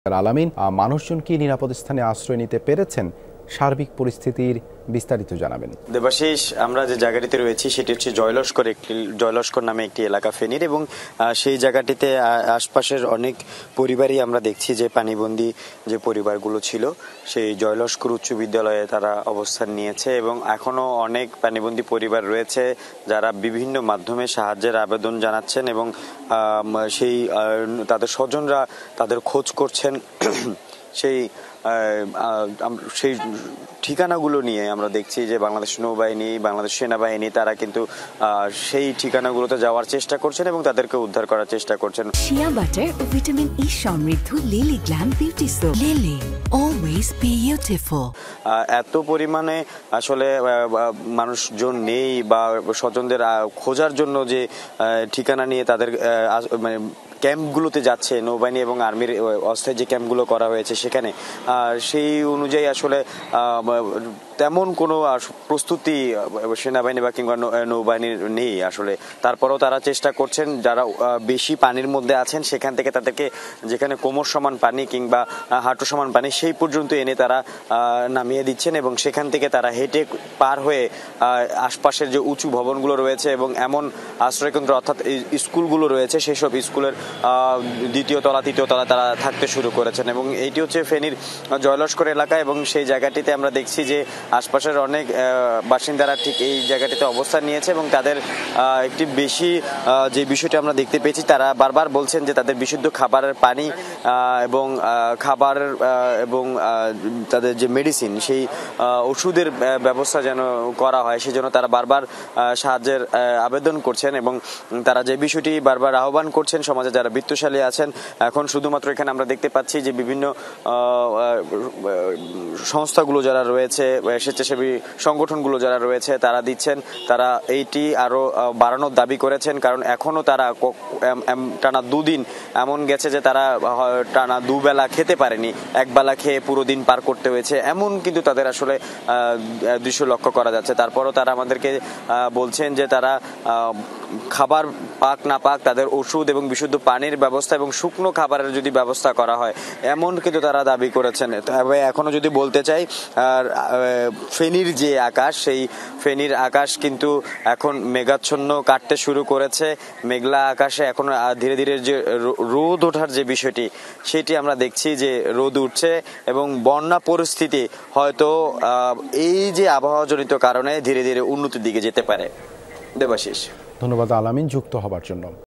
আলামিন, মানুষজন কি নিরাপদ স্থানে আশ্রয় নিতে পেরেছেন? সার্বিক পরিস্থিতির বিস্তারিত জানাবেন। দেবাশিস, আমরা যে জায়গাটিতে রয়েছি সেটি হচ্ছে জয়লস্কর নামে একটি এলাকা ফেনীর, এবং সেই জায়গাটিতে আশপাশের অনেক পরিবারই আমরা দেখছি যে পানিবন্দী যে পরিবারগুলো ছিল সেই জয়লস্কর উচ্চ বিদ্যালয়ে তারা অবস্থান নিয়েছে, এবং এখনো অনেক পানিবন্দী পরিবার রয়েছে যারা বিভিন্ন মাধ্যমে সাহায্যের আবেদন জানাচ্ছেন, এবং সেই তাদের স্বজনরা তাদের খোঁজ করছেন। সেই ঠিকানাগুলো নিয়ে আমরা দেখছি যে বাংলাদেশ নৌবাহিনী, বাংলাদেশ সেনাবাহিনী তারা কিন্তু সেই ঠিকানাগুলোতে যাওয়ার চেষ্টা করছেন এবং তাদেরকে উদ্ধার করার চেষ্টা করছেন। শিয়া বাটার ও ভিটামিন ই সমৃদ্ধ lily glam beauty soap. Lily, always beautiful. এত পরিমাণে আসলে মানুষজন নেই বা স্বজনদের খোঁজার জন্য যে ঠিকানা নিয়ে তাদের মানে ক্যাম্পগুলোতে যাচ্ছে নৌবাহিনী এবং আর্মির অস্থায়ী যে ক্যাম্পগুলো করা হয়েছে সেখানে, সেই অনুযায়ী আসলে তেমন কোনো প্রস্তুতি সেনাবাহিনী বা কিংবা নৌবাহিনীর নেই আসলে। তারপরেও তারা চেষ্টা করছেন, যারা বেশি পানির মধ্যে আছেন সেখান থেকে তাদেরকে যেখানে কোমর সমান পানি কিংবা হাঁটু সমান পানি সেই পর্যন্ত এনে তারা নামিয়ে দিচ্ছেন, এবং সেখান থেকে তারা হেঁটে পার হয়ে আশপাশের যে উঁচু ভবনগুলো রয়েছে এবং এমন আশ্রয়কেন্দ্র অর্থাৎ স্কুলগুলো রয়েছে সেসব স্কুলের দ্বিতীয় তলা তৃতীয় তলা তারা থাকতে শুরু করেছেন। এবং এইটি হচ্ছে ফেনীর জয়লস্কর এলাকা, এবং সেই জায়গাটিতে আমরা দেখছি যে আশপাশের অনেক বাসিন্দারা ঠিক এই জায়গাটিতে অবস্থান নিয়েছে, এবং তাদের একটি বেশি যে বিষয়টি আমরা দেখতে পেয়েছি, তারা বারবার বলছেন যে তাদের বিশুদ্ধ খাবারের পানি এবং খাবার এবং তাদের যে মেডিসিন সেই ওষুধের ব্যবস্থা যেন করা হয়, সেজন্য তারা বারবার সাহায্যের আবেদন করছেন, এবং তারা যে বিষয়টি বারবার আহ্বান করছেন সমাজে যারা বিত্তশালী আছেন। এখন শুধুমাত্র এখানে আমরা দেখতে পাচ্ছি যে বিভিন্ন সংস্থাগুলো যারা রয়েছে, স্বেচ্ছাসেবী সংগঠনগুলো যারা রয়েছে তারা দিচ্ছেন, তারা এইটি আরো বাড়ানোর দাবি করেছেন, কারণ এখনো তারা টানা দুদিন এমন গেছে যে তারা টানা দুবেলা খেতে পারেনি, একবেলা খেয়ে পুরো দিন পার করতে হয়েছে, এমন কিন্তু তাদের আসলে দৃশ্য লক্ষ্য করা যাচ্ছে। তারপরও তারা আমাদেরকে বলছেন যে তারা খাবার পাক না পাক তাদের ওষুধ এবং বিশুদ্ধ পানির ব্যবস্থা এবং শুকনো খাবারের যদি ব্যবস্থা করা হয় এমন কিন্তু তারা দাবি করেছেন। তবে এখনো যদি বলতে চাই, আর ফেনীর যে আকাশ, সেই ফেনীর আকাশ কিন্তু এখন মেঘাচ্ছন্ন কাটতে শুরু করেছে। মেঘলা আকাশে এখন ধীরে ধীরে যে রোদ ওঠার যে বিষয়টি সেটি আমরা দেখছি যে রোদ উঠছে, এবং বন্যা পরিস্থিতি হয়তো এই যে আবহাওয়াজনিত কারণে ধীরে ধীরে উন্নতির দিকে যেতে পারে। দেবাশিস, ধন্যবাদ আলামিন যুক্ত হবার জন্য।